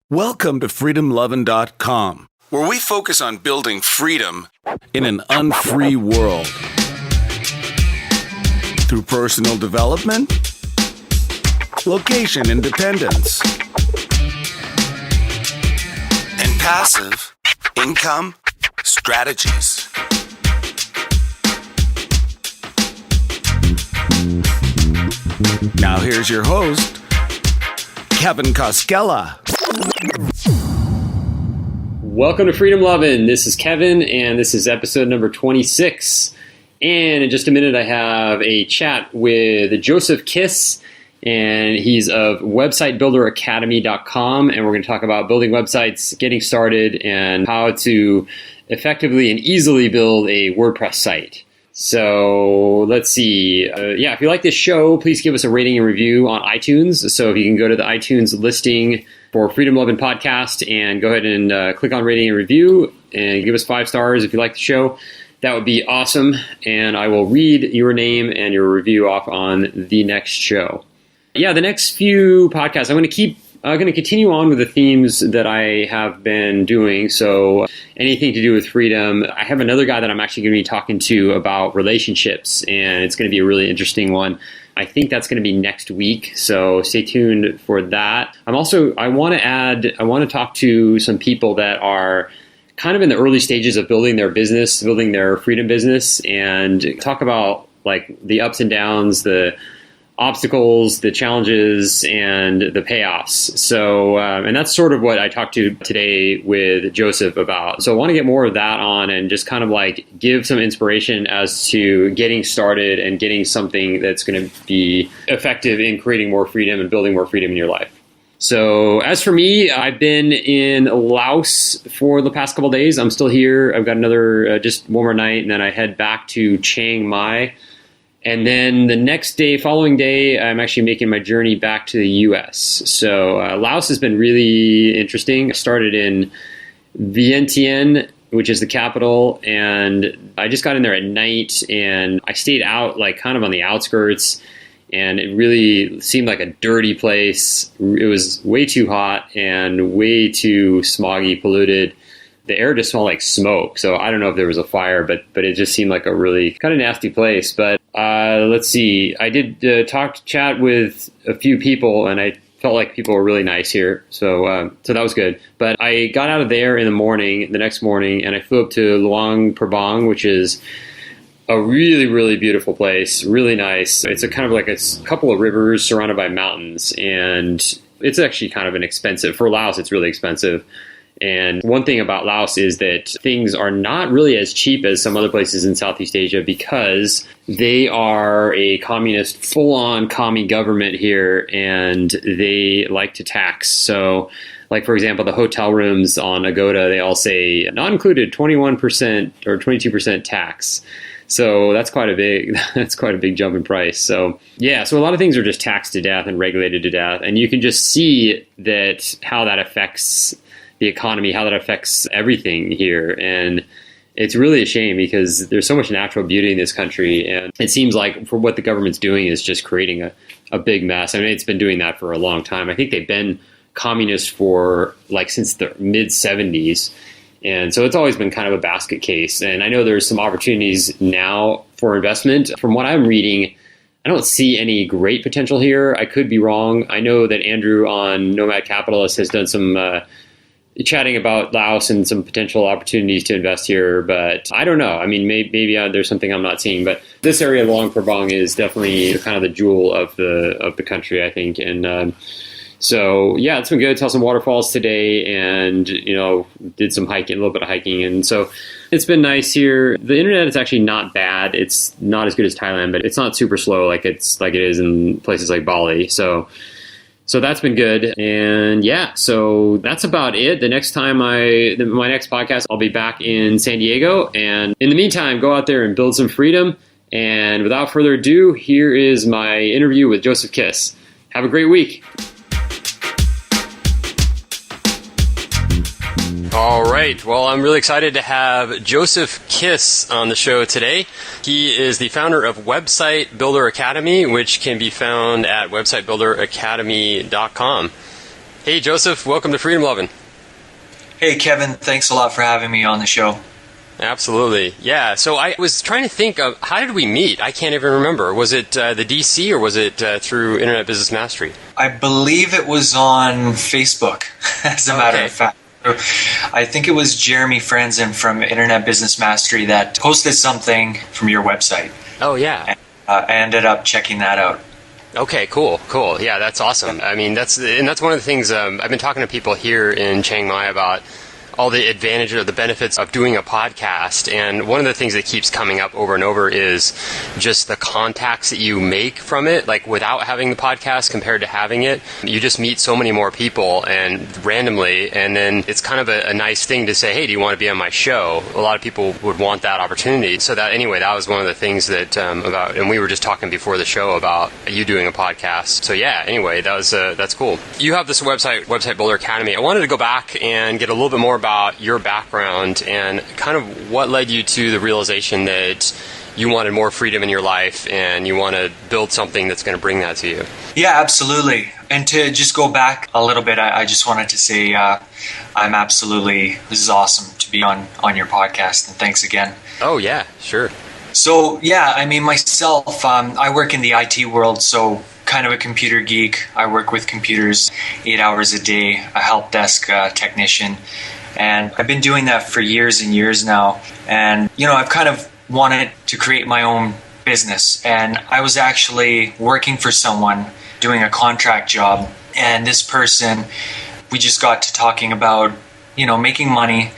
Welcome to freedomlovin.com, where we focus on building freedom in an unfree world. Through personal development, location independence, and passive income strategies. Now here's your host, Kevin Koskela. Welcome to Freedom Lovin'. This is Kevin, and this is episode number 26. And in just a minute, I have a chat with Jozsef Kiss, and he's of websitebuilderacademy.com, and we're going to talk about building websites, getting started, and how to effectively and easily build a WordPress site. So let's see. If you like this show, please give us a rating and review on iTunes. So if you can go to the iTunes listing for Freedom Lovin' Podcast and go ahead and click on rating and review and give us 5 stars if you like the show, that would be awesome. And I will read your name and your review off on the next show. Yeah, the next few podcasts, I'm going to continue on with the themes that I have been doing. So anything to do with freedom. I have another guy that I'm actually going to be talking to about relationships, and it's going to be a really interesting one. I think that's going to be next week, so stay tuned for that. I want to talk to some people that are kind of in the early stages of building their business, building their freedom business, and talk about like the ups and downs, the obstacles, the challenges, and the payoffs. So, and that's sort of what I talked to today with Jozsef about. So I want to get more of that on and just kind of like give some inspiration as to getting started and getting something that's going to be effective in creating more freedom and building more freedom in your life. So as for me, I've been in Laos for the past couple of days. I'm still here. I've got another, just one more night, and then I head back to Chiang Mai. And then the following day, I'm actually making my journey back to the U.S. So Laos has been really interesting. I started in Vientiane, which is the capital, and I just got in there at night, and I stayed out like kind of on the outskirts, and it really seemed like a dirty place. It was way too hot and way too smoggy, polluted. The air just smelled like smoke. So I don't know if there was a fire, but it just seemed like a really kind of nasty place. But let's see. I did chat with a few people, and I felt like people were really nice here. So that was good. But I got out of there the next morning, and I flew up to Luang Prabang, which is a really, really beautiful place. Really nice. It's a kind of like a couple of rivers surrounded by mountains, and it's actually kind of for Laos, it's really expensive. And one thing about Laos is that things are not really as cheap as some other places in Southeast Asia because they are a communist, full-on commie government here, and they like to tax. So, like, for example, the hotel rooms on Agoda, they all say, not included, 21% or 22% tax. So that's quite a big jump in price. So yeah, so a lot of things are just taxed to death and regulated to death. And you can just see how that affects the economy, how that affects everything here. And it's really a shame because there's so much natural beauty in this country. And it seems like for what the government's doing is just creating a big mess. I mean, it's been doing that for a long time. I think they've been communist for since the mid 70s. And so it's always been kind of a basket case. And I know there's some opportunities now for investment. From what I'm reading, I don't see any great potential here. I could be wrong. I know that Andrew on Nomad Capitalist has done some chatting about Laos and some potential opportunities to invest here, but I don't know. I mean, maybe there's something I'm not seeing, but this area of Luang Prabang is definitely kind of the jewel of the country, I think. And so yeah, it's been good. Saw some waterfalls today, and did some hiking, a little bit of hiking, and so it's been nice here. The internet is actually not bad. It's not as good as Thailand, but it's not super slow like it is in places like Bali. So that's been good. And yeah, so that's about it. The next time my next podcast, I'll be back in San Diego. And in the meantime, go out there and build some freedom. And without further ado, here is my interview with Jozsef Kiss. Have a great week. All right. Well, I'm really excited to have Jozsef Kiss on the show today. He is the founder of Website Builder Academy, which can be found at websitebuilderacademy.com. Hey, Joseph, welcome to Freedom Lovin'. Hey, Kevin, thanks a lot for having me on the show. Absolutely. Yeah, so I was trying to think of, how did we meet? I can't even remember. Was it the DC or was it through Internet Business Mastery? I believe it was on Facebook, as a matter of fact. I think it was Jeremy Franzen from Internet Business Mastery that posted something from your website. Oh, yeah. And, I ended up checking that out. Okay, cool. Yeah, that's awesome. I mean, that's one of the things I've been talking to people here in Chiang Mai about, all the advantages or the benefits of doing a podcast. And one of the things that keeps coming up over and over is just the contacts that you make from it. Like without having the podcast compared to having it, you just meet so many more people and randomly. And then it's kind of a nice thing to say, hey, do you want to be on my show? A lot of people would want that opportunity. So that was one of the things that and we were just talking before the show about you doing a podcast. So yeah, anyway, that's cool. You have this Website Builder Academy. I wanted to go back and get a little bit more about your background and kind of what led you to the realization that you wanted more freedom in your life and you want to build something that's going to bring that to you. Yeah, absolutely. And to just go back a little bit, I just wanted to say this is awesome to be on your podcast, and thanks again. Oh, yeah, sure. So, yeah, I mean, myself, I work in the IT world, so kind of a computer geek. I work with computers 8 hours a day, a help desk technician. And I've been doing that for years and years now. And, I've kind of wanted to create my own business. And I was actually working for someone doing a contract job. And this person, we just got to talking about, making money.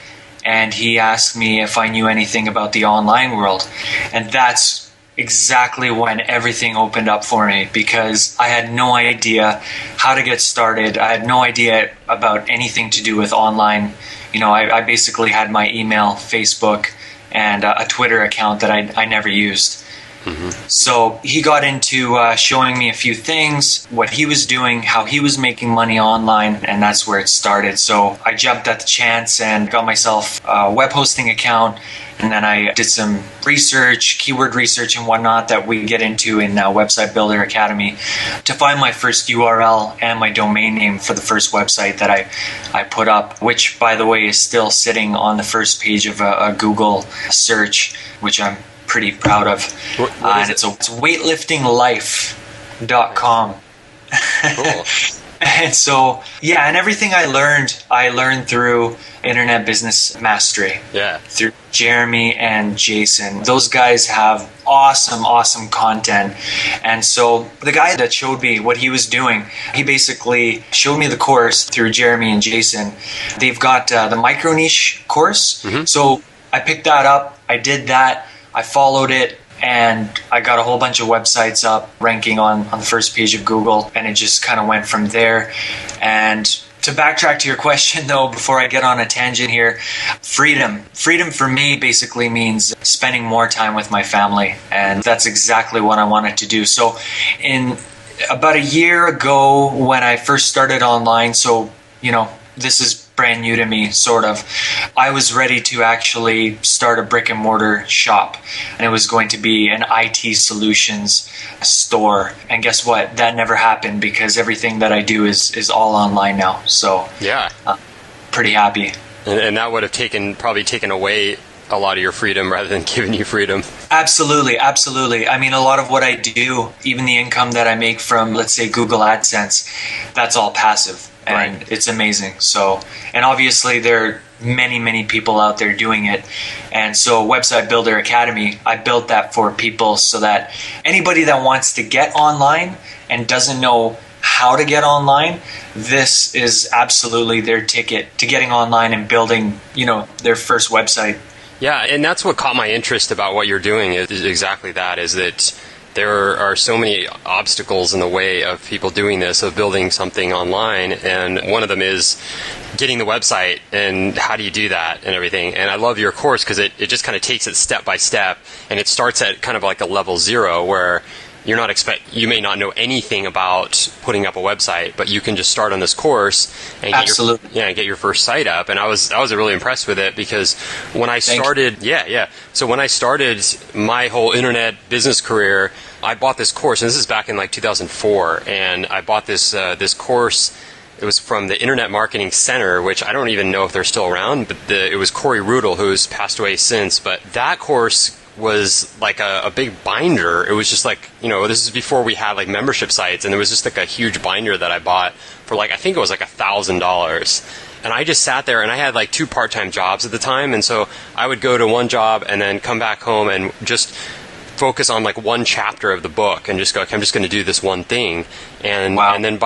And he asked me if I knew anything about the online world. And that's exactly when everything opened up for me, because I had no idea how to get started. I had no idea about anything to do with online. I basically had my email, Facebook, and a Twitter account that I never used. Mm-hmm. So he got into showing me a few things, what he was doing, how he was making money online, and that's where it started. So I jumped at the chance and got myself a web hosting account, and then I did some research, keyword research and whatnot that we get into in Website Builder Academy to find my first URL and my domain name for the first website that I put up, which, by the way, is still sitting on the first page of a Google search, which I'm pretty proud of. And it's weightliftinglife.com. Cool. And so, yeah, and everything I learned through Internet Business Mastery. Yeah. Through Jeremy and Jason. Those guys have awesome content. And so the guy that showed me what he was doing, he basically showed me the course through Jeremy and Jason. They've got the micro niche course. Mm-hmm. So I picked that up. I did that. I followed it. And I got a whole bunch of websites up ranking on the first page of Google, and it just kind of went from there. And to backtrack to your question, though, before I get on a tangent here, freedom for me basically means spending more time with my family, and that's exactly what I wanted to do. So in about a year ago when I first started online, so this is brand new to me, sort of, I was ready to actually start a brick and mortar shop, and it was going to be an IT solutions store. And guess what? That never happened, because everything that I do is all online now. So yeah, pretty happy. And that would have probably taken away a lot of your freedom rather than giving you freedom. Absolutely. I mean, a lot of what I do, even the income that I make from, let's say, Google AdSense, that's all passive. And It's amazing. So, and obviously there are many people out there doing it. And so Website Builder Academy, I built that for people so that anybody that wants to get online and doesn't know how to get online, this is absolutely their ticket to getting online and building, their first website. Yeah, and that's what caught my interest about what you're doing is exactly that, is that there are so many obstacles in the way of people doing this, of building something online, and one of them is getting the website, and how do you do that and everything. And I love your course because it just kind of takes it step by step, and it starts at kind of like a level 0 where you may not know anything about putting up a website, but you can just start on this course and get your first site up. And I was really impressed with it, because when I started, so when I started my whole internet business career, I bought this course, and this is back in like 2004, and I bought this course It was from the Internet Marketing Center, which I don't even know if they're still around, but it was Corey Rudel, who's passed away since. But that course was like a big binder. It was just like, this is before we had like membership sites, and there was just like a huge binder that I bought for like, I think it was like $1,000. And I just sat there, and I had like 2 part-time jobs at the time, and so I would go to one job and then come back home and just focus on like one chapter of the book and just go, okay, I'm just going to do this one thing. And wow. And then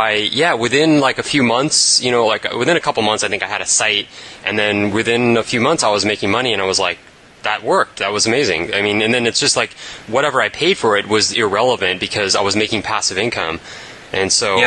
within like a few months, like within a couple months, I think I had a site, and then within a few months I was making money, and I was like, that worked. That was amazing. I mean, and then it's just like whatever I paid for it was irrelevant because I was making passive income. And so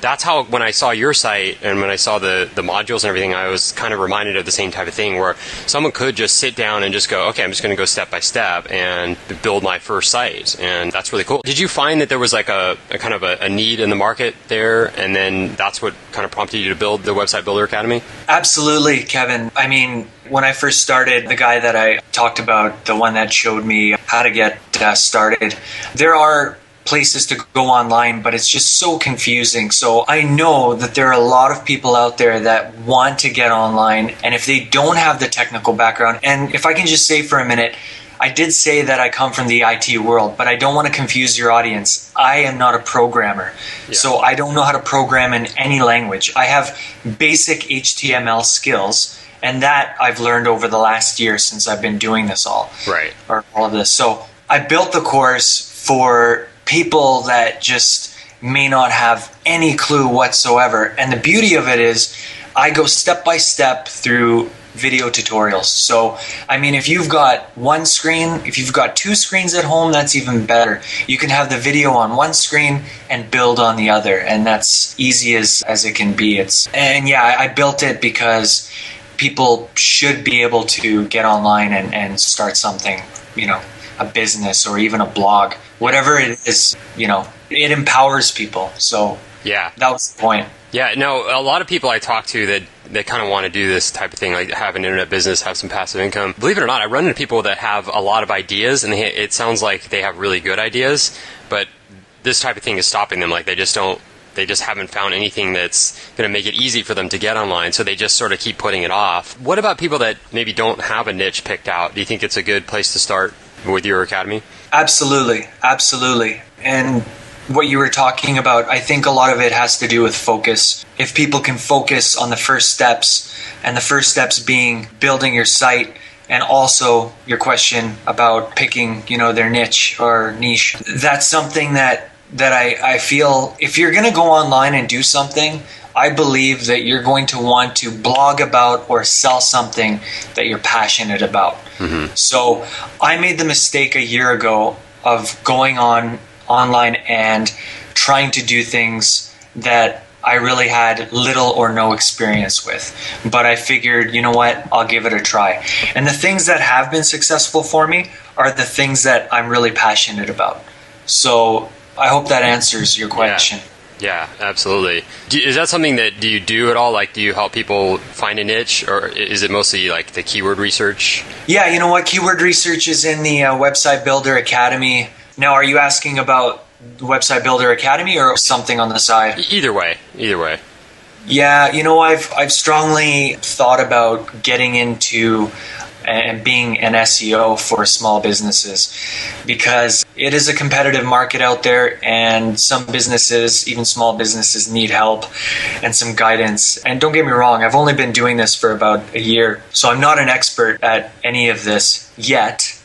that's how, when I saw your site and when I saw the modules and everything, I was kind of reminded of the same type of thing where someone could just sit down and just go, okay, I'm just going to go step by step and build my first site. And that's really cool. Did you find that there was like a kind of a need in the market there? And then that's what kind of prompted you to build the Website Builder Academy? Absolutely, Kevin. I mean, when I first started, the guy that I talked about, the one that showed me how to get started, there are places to go online, but it's just so confusing. So I know that there are a lot of people out there that want to get online, and if they don't have the technical background, and if I can just say for a minute, I did say that I come from the IT world, but I don't want to confuse your audience. I am not a programmer. So I don't know how to program in any language. I have basic HTML skills, and that I've learned over the last year since I've been doing this all of this. So I built the course for people that just may not have any clue whatsoever. And the beauty of it is I go step by step through video tutorials. So, I mean, if you've got one screen, if you've got 2 screens at home, that's even better. You can have the video on one screen and build on the other. And that's easy as it can be. I built it because people should be able to get online and start something, a business or even a blog, whatever it is, it empowers people. So that was the point. Yeah, no, a lot of people I talk to that kind of want to do this type of thing, like have an internet business, have some passive income. Believe it or not, I run into people that have a lot of ideas, and it sounds like they have really good ideas, but this type of thing is stopping them. Like they just haven't found anything that's going to make it easy for them to get online, so they just sort of keep putting it off. What about people that maybe don't have a niche picked out? Do you think it's a good place to start with your academy? Absolutely. And what you were talking about, I think a lot of it has to do with focus. If people can focus on the first steps, and the first steps being building your site, and also your question about picking, their niche, that's something that I feel if you're going to go online and do something, I believe that you're going to want to blog about or sell something that you're passionate about. Mm-hmm. So I made the mistake a year ago of going online and trying to do things that I really had little or no experience with. But I figured, you know what, I'll give it a try. And the things that have been successful for me are the things that I'm really passionate about. So I hope that answers your question. Yeah, absolutely. Is that something that do you do at all? Like, do you help people find a niche, or is it mostly like the keyword research? Yeah, you know what? Keyword research is in the Website Builder Academy. Now, are you asking about the Website Builder Academy or something on the side? Either way. Yeah, I've strongly thought about getting into and being an SEO for small businesses, because it is a competitive market out there, and some businesses, even small businesses, need help and some guidance. And don't get me wrong, I've only been doing this for about a year, so I'm not an expert at any of this yet.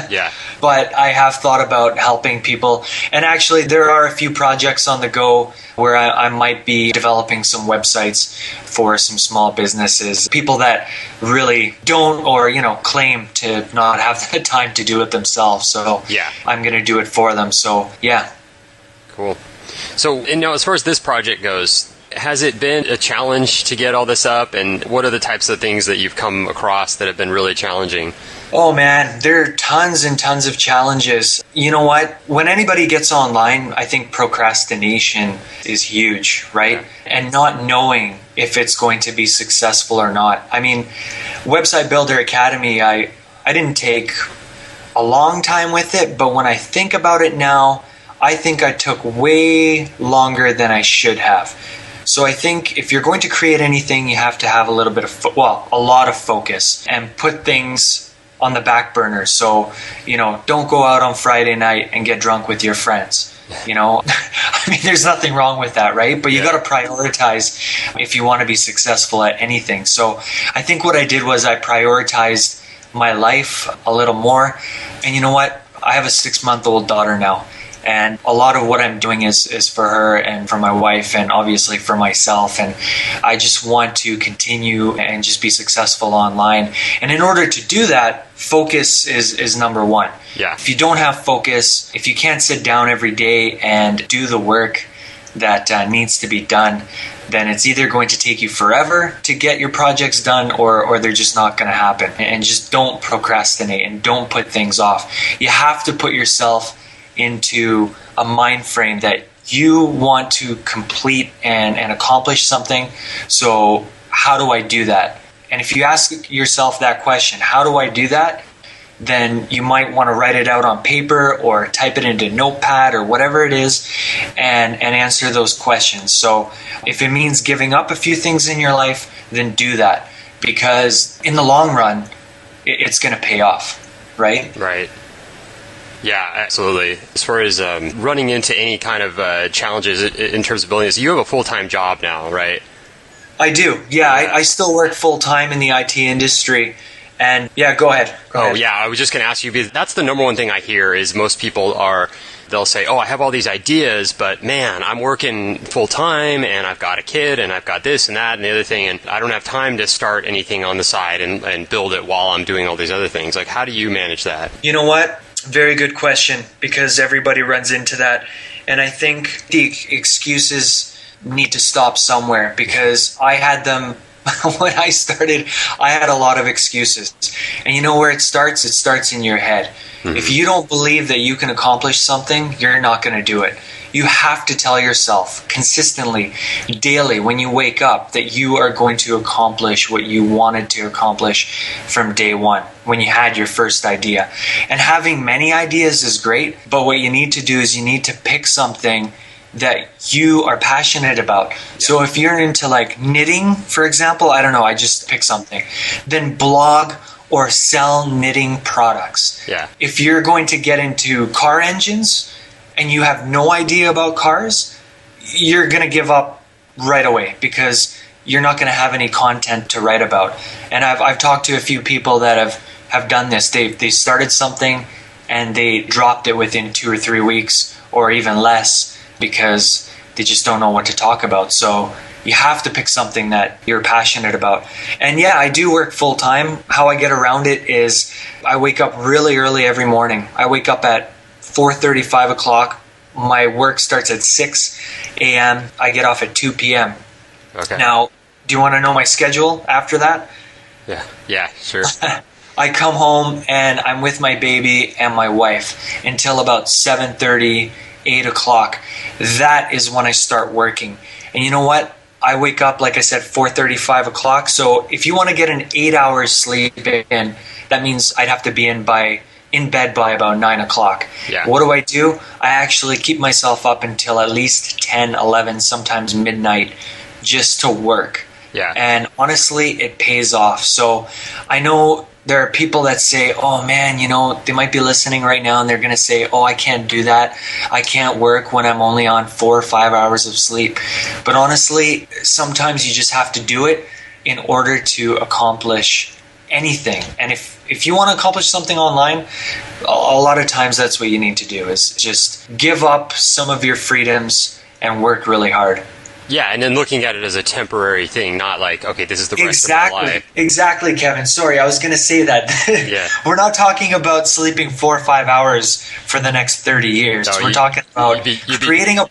Yeah. But I have thought about helping people. And actually, there are a few projects on the go where I might be developing some websites for some small businesses, people that really don't or, claim to not have the time to do it themselves. So I'm going to do it for them. So, yeah. Cool. So, as far as this project goes, has it been a challenge to get all this up? And what are the types of things that you've come across that have been really challenging? Oh man, there are tons and tons of challenges. You know what? When anybody gets online, I think procrastination is huge, right? And not knowing if it's going to be successful or not. I mean, Website Builder Academy, I didn't take a long time with it, but when I think about it now, I think I took way longer than I should have. So I think if you're going to create anything, you have to have a little bit of, a lot of focus and put things on the back burner. So, don't go out on Friday night and get drunk with your friends. I mean, there's nothing wrong with that, right? But you got to prioritize if you want to be successful at anything. So I think what I did was I prioritized my life a little more. And you know what? I have a 6-month-old daughter now. And a lot of what I'm doing is for her and for my wife and obviously for myself. And I just want to continue and just be successful online. And in order to do that, focus is number one. Yeah. If you don't have focus, if you can't sit down every day and do the work that needs to be done, then it's either going to take you forever to get your projects done or they're just not going to happen. And just don't procrastinate and don't put things off. You have to put yourself into a mind frame that you want to complete and accomplish something. So how do I do that? And if you ask yourself that question, how do I do that? Then you might want to write it out on paper or type it into Notepad or whatever it is and answer those questions. So if it means giving up a few things in your life, then do that, because in the long run, it's going to pay off, right? Right. Yeah, absolutely. As far as running into any kind of challenges in terms of building this, you have a full-time job now, right? I do. Yeah, I still work full-time in the IT industry. And yeah, go ahead. Yeah, I was just going to ask you, because that's the number one thing I hear is most people they'll say, I have all these ideas, but man, I'm working full-time and I've got a kid and I've got this and that and the other thing, and I don't have time to start anything on the side and build it while I'm doing all these other things. Like, how do you manage that? You know what? Very good question, because everybody runs into that. And I think the excuses need to stop somewhere, because I had them when I started. I had a lot of excuses. And you know where it starts? It starts in your head. Mm-hmm. If you don't believe that you can accomplish something, you're not going to do it. You have to tell yourself consistently, daily, when you wake up, that you are going to accomplish what you wanted to accomplish from day one, when you had your first idea. And having many ideas is great, but what you need to do is you need to pick something that you are passionate about. Yeah. So if you're into like knitting, for example, I don't know, I just pick something, then blog or sell knitting products. Yeah. If you're going to get into car engines and you have no idea about cars, you're going to give up right away, because you're not going to have any content to write about. And I've talked to a few people that have done this. They started something and they dropped it within 2 or 3 weeks or even less, because they just don't know what to talk about. So you have to pick something that you're passionate about. And yeah, I do work full time. How I get around it is I wake up really early every morning. I wake up at 4:30, 5 o'clock. My work starts at 6 a.m. I get off at 2 p.m. Okay. Now, do you want to know my schedule after that? Yeah, sure. I come home and I'm with my baby and my wife until about 7:30, 8 o'clock. That is when I start working. And you know what? I wake up, like I said, 4:30, 5 o'clock. So if you want to get an 8 hours sleep in, that means I'd have to be in bed by about 9 o'clock. Yeah. What do? I actually keep myself up until at least 10, 11, sometimes midnight, just to work. Yeah. And honestly, it pays off. So I know there are people that say, oh man, they might be listening right now and they're going to say, oh, I can't do that. I can't work when I'm only on 4 or 5 hours of sleep. But honestly, sometimes you just have to do it in order to accomplish anything. And if you want to accomplish something online, a lot of times that's what you need to do, is just give up some of your freedoms and work really hard. Yeah, and then looking at it as a temporary thing, not like, okay, this is the rest of my life. Exactly, Kevin. Sorry, I was going to say that. Yeah. We're not talking about sleeping 4 or 5 hours for the next 30 years. No, we're talking about creating a...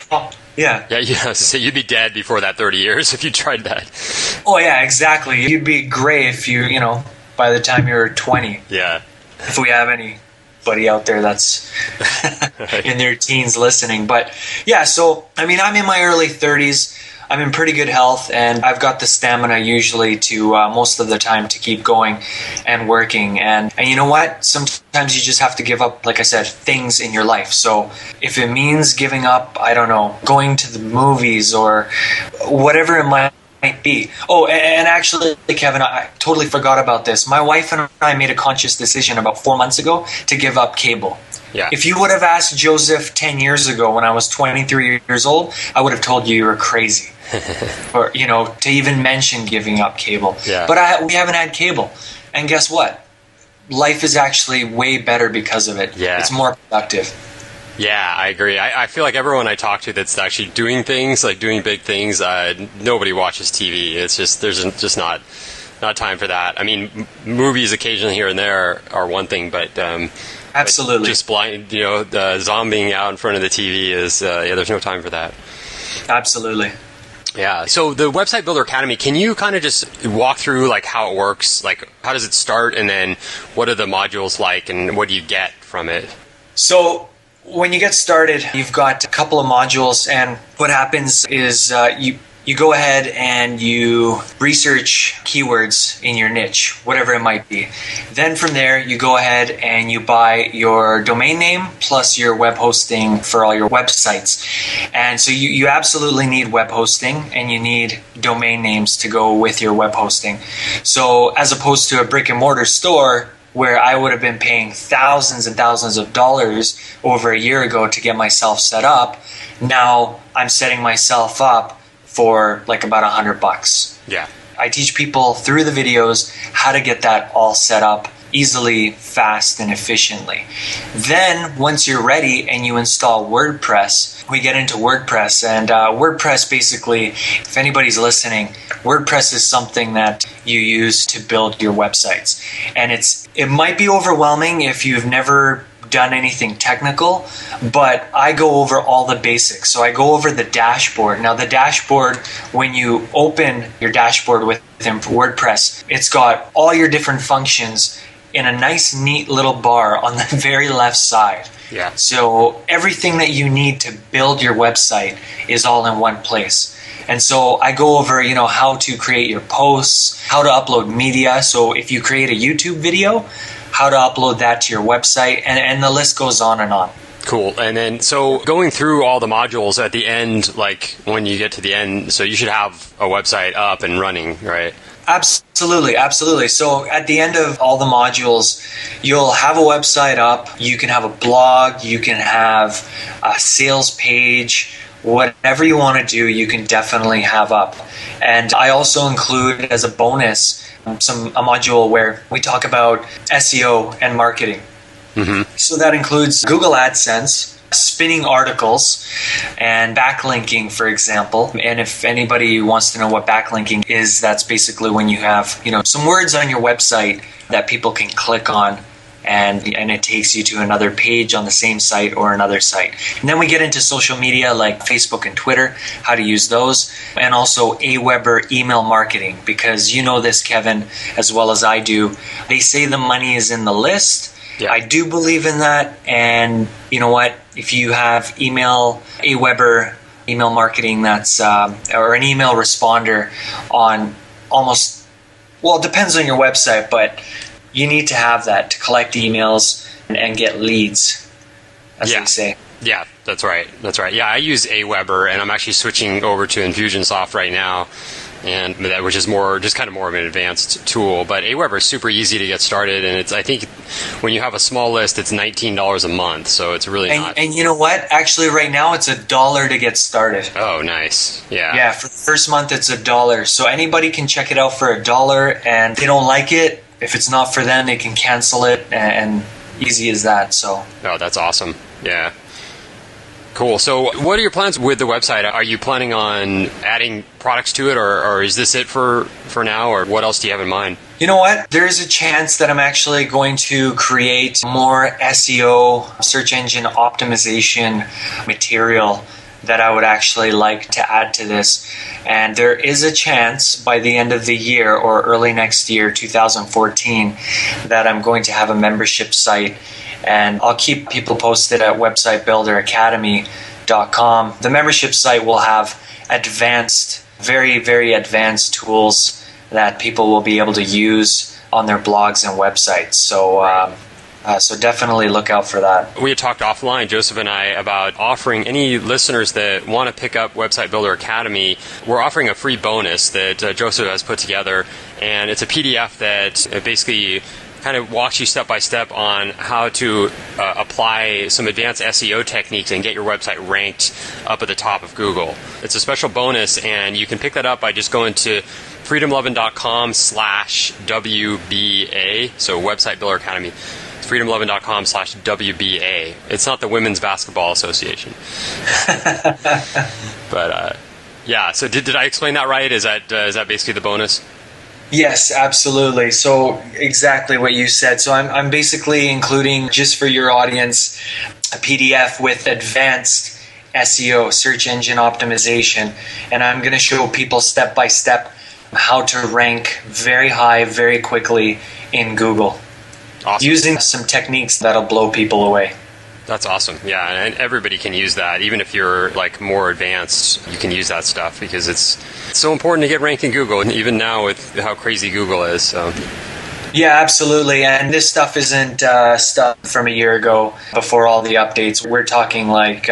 Yeah. So you'd be dead before that 30 years if you tried that. Oh, yeah, exactly. You'd be gray if you, by the time you're 20. Yeah. If we have anybody out there that's in their teens listening. But yeah, so, I'm in my early 30s. I'm in pretty good health, and I've got the stamina usually to most of the time to keep going and working. And you know what? Sometimes you just have to give up, like I said, things in your life. So if it means giving up, I don't know, going to the movies or whatever it might be. Oh, and actually, Kevin, I totally forgot about this. My wife and I made a conscious decision about 4 months ago to give up cable. Yeah. If you would have asked Jozsef 10 years ago when I was 23 years old, I would have told you were crazy. Or, to even mention giving up cable. Yeah. But we haven't had cable. And guess what? Life is actually way better because of it. Yeah. It's more productive. Yeah, I agree. I feel like everyone I talk to that's actually doing things, like doing big things, nobody watches TV. It's just, there's just not time for that. I mean, movies occasionally here and there are one thing, but absolutely, but just blind, the zombieing out in front of the TV is, there's no time for that. Absolutely. Yeah. So the Website Builder Academy, can you kind of just walk through like how it works? Like, how does it start, and then what are the modules like, and what do you get from it? So when you get started, you've got a couple of modules, and what happens is you go ahead and you research keywords in your niche, whatever it might be. Then from there, you go ahead and you buy your domain name plus your web hosting for all your websites. And so you absolutely need web hosting, and you need domain names to go with your web hosting. So as opposed to a brick and mortar store, where I would have been paying thousands and thousands of dollars over a year ago to get myself set up, now I'm setting myself up for like about $100. Yeah. I teach people through the videos how to get that all set up easily, fast, and efficiently. Then once you're ready and you install WordPress, we get into WordPress. And WordPress, basically, if anybody's listening, WordPress is something that you use to build your websites. And it might be overwhelming if you've never done anything technical, but I go over all the basics. So I go over the dashboard. Now the dashboard, when you open your dashboard within WordPress, it's got all your different functions in a nice, neat little bar on the very left side. Yeah. So everything that you need to build your website is all in one place. And so I go over, how to create your posts, how to upload media. So if you create a YouTube video, how to upload that to your website, and the list goes on and on. Cool. And then, so going through all the modules at the end, like when you get to the end, so you should have a website up and running, right? Absolutely. So at the end of all the modules, you'll have a website up. You can have a blog. You can have a sales page. Whatever you want to do, you can definitely have up. And I also include as a bonus a module where we talk about SEO and marketing. Mm-hmm. So that includes Google AdSense, spinning articles, and backlinking, for example. And if anybody wants to know what backlinking is, that's basically when you have, some words on your website that people can click on, and it takes you to another page on the same site or another site. And then we get into social media like Facebook and Twitter, how to use those, and also Aweber email marketing, because you know this, Kevin, as well as I do. They say the money is in the list. Yeah. I do believe in that, and you know what? If you have Aweber email marketing, that's or an email responder on almost, it depends on your website, but you need to have that to collect emails and get leads, as they say. Yeah, that's right. Yeah, I use Aweber, and I'm actually switching over to Infusionsoft right now, and which is just kind of more of an advanced tool. But Aweber is super easy to get started, and I think when you have a small list, it's $19 a month, so it's really not. And you know what? Actually, right now it's $1 to get started. Oh, nice. Yeah. Yeah, for the first month it's $1. So anybody can check it out for $1, and if they don't like it, if it's not for them, they can cancel it, and easy as that. So. Oh, that's awesome. Yeah. Cool. So what are your plans with the website? Are you planning on adding products to it, or is this it for now, or what else do you have in mind? You know what? There is a chance that I'm actually going to create more SEO, search engine optimization material that I would actually like to add to this. And there is a chance by the end of the year or early next year, 2014, that I'm going to have a membership site. And I'll keep people posted at Website Builder Academy freedom11.com. The membership site will have advanced, very, very advanced tools that people will be able to use on their blogs and websites. So definitely look out for that. We had talked offline, Joseph and I, about offering any listeners that want to pick up Website Builder Academy. We're offering a free bonus that Joseph has put together, and it's a PDF that basically kind of walks you step by step on how to apply some advanced SEO techniques and get your website ranked up at the top of Google. It's a special bonus, and you can pick that up by just going to freedom11.com/WBA, so Website Builder Academy. freedom11.com/WBA. It's not the Women's Basketball Association. But yeah, so did I explain that right? Is that basically the bonus? Yes, absolutely. So exactly what you said. So I'm basically including, just for your audience, a PDF with advanced SEO, search engine optimization, and I'm going to show people step by step how to rank very high, very quickly in Google. Awesome. Using some techniques that'll blow people away. That's awesome. Yeah, and everybody can use that. Even if you're like more advanced, you can use that stuff because it's so important to get ranked in Google, and even now with how crazy Google is. So. Yeah, absolutely. And this stuff isn't stuff from a year ago before all the updates. We're talking like,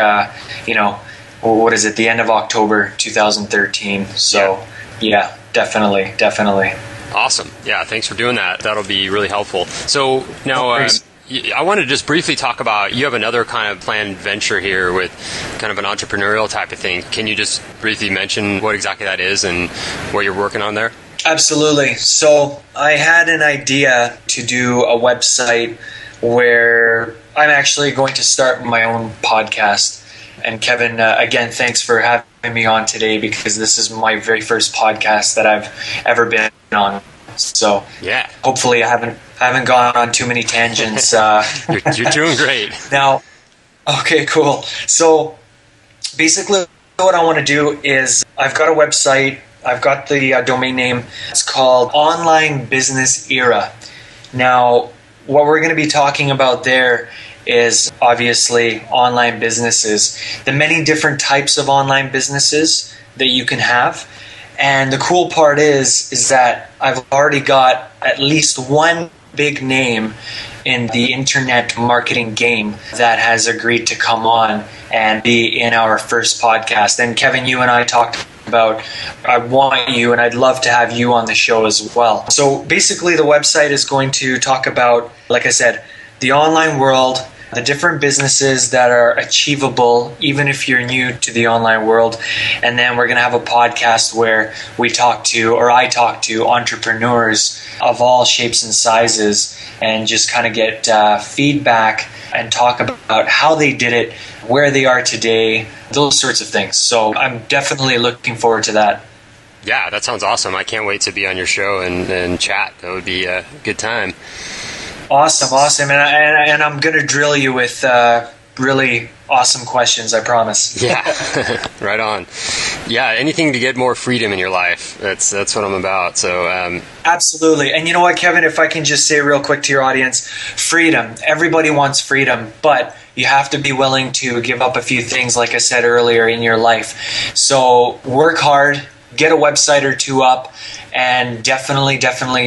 what is it, the end of October 2013. So, yeah definitely. Awesome. Yeah, thanks for doing that. That'll be really helpful. So now I want to just briefly talk about, you have another kind of planned venture here with kind of an entrepreneurial type of thing. Can you just briefly mention what exactly that is and what you're working on there? Absolutely. So I had an idea to do a website where I'm actually going to start my own podcast. And Kevin, again, thanks for having me on today, because this is my very first podcast that I've ever been on. So yeah, hopefully I haven't gone on too many tangents. You're doing great. Now, okay, cool. So basically what I want to do is, I've got a website. I've got the domain name. It's called Online Business Era. Now, what we're going to be talking about there is obviously online businesses, the many different types of online businesses that you can have. And the cool part is that I've already got at least one big name in the internet marketing game that has agreed to come on and be in our first podcast. And Kevin, you and I talked about, I want you and I'd love to have you on the show as well. So basically the website is going to talk about, like I said, the online world, the different businesses that are achievable, even if you're new to the online world. And then we're going to have a podcast where I talk to entrepreneurs of all shapes and sizes and just kind of get feedback and talk about how they did it, where they are today, those sorts of things. So I'm definitely looking forward to that. Yeah, that sounds awesome. I can't wait to be on your show and chat. That would be a good time. Awesome. And I'm going to drill you with really awesome questions, I promise. Yeah, right on. Yeah, anything to get more freedom in your life. That's what I'm about. So absolutely. And you know what, Kevin, if I can just say real quick to your audience, freedom. Everybody wants freedom, but you have to be willing to give up a few things, like I said earlier, in your life. So work hard, get a website or two up, and definitely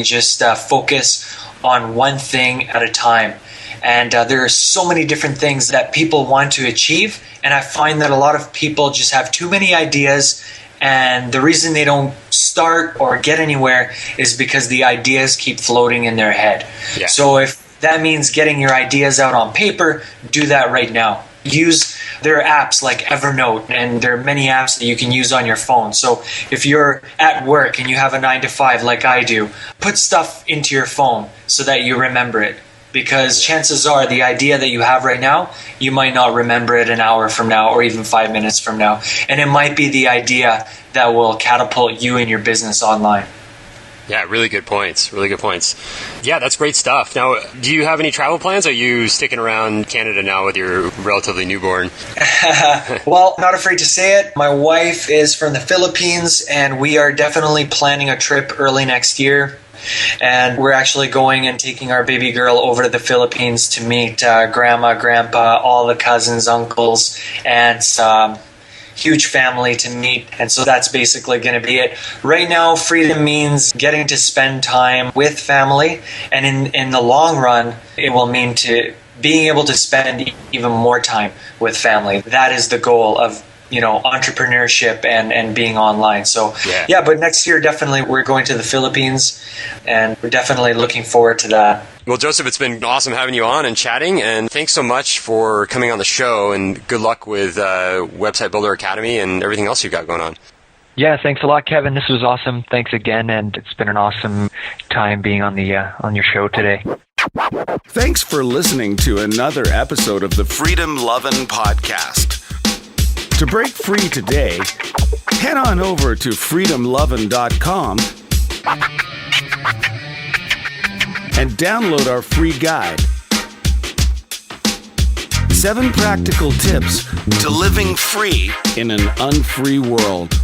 just focus on one thing at a time. And there are so many different things that people want to achieve, and I find that a lot of people just have too many ideas, and the reason they don't start or get anywhere is because the ideas keep floating in their head. Yeah. So if that means getting your ideas out on paper, do that right now. There are apps like Evernote, and there are many apps that you can use on your phone. So if you're at work and you have a 9 to 5 like I do, put stuff into your phone so that you remember it. Because chances are the idea that you have right now, you might not remember it an hour from now or even 5 minutes from now. And it might be the idea that will catapult you and your business online. Yeah, really good points. Yeah, that's great stuff. Now, do you have any travel plans? Are you sticking around Canada now with your relatively newborn? Well, not afraid to say it. My wife is from the Philippines, and we are definitely planning a trip early next year. And we're actually going and taking our baby girl over to the Philippines to meet grandma, grandpa, all the cousins, uncles, aunts, huge family to meet. And so that's basically going to be it. Right now, freedom means getting to spend time with family. And in the long run, it will mean to being able to spend even more time with family. That is the goal of entrepreneurship and being online. So yeah, but next year definitely we're going to the Philippines, and we're definitely looking forward to that. Well, Joseph, it's been awesome having you on and chatting, and thanks so much for coming on the show, and good luck with Website Builder Academy and everything else you've got going on. Yeah, thanks a lot, Kevin. This was awesome. Thanks again, and it's been an awesome time being on your show today. Thanks for listening to another episode of the Freedom Lovin' Podcast. To break free today, head on over to freedomlovin.com and download our free guide. 7 practical tips to living free in an unfree world.